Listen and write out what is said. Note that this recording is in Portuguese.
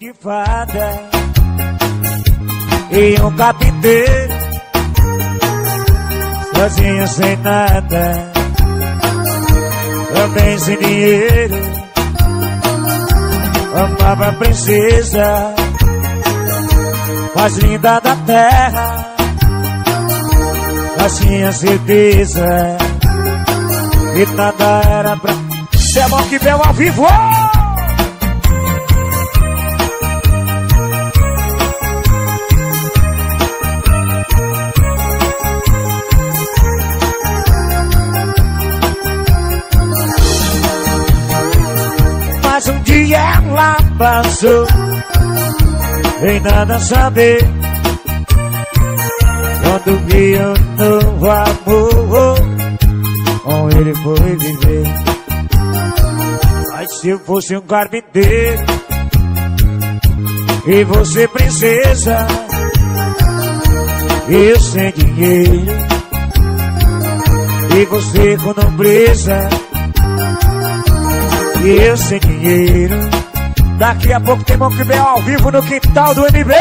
de fada e um carpinteiro, sozinho sem nada, também sem dinheiro. Amava a princesa mais linda da terra, mas tinha certeza que nada era pra... Se é bom que veio ao vivo. Mas um dia ela passou sem nada saber, quando viu um novo amor, com ele foi viver. Mas se eu fosse um carpinteiro e você princesa, eu sem dinheiro e você com nobreza, e eu sem dinheiro. Daqui a pouco tem Monkey Bell ao vivo no quintal do MB.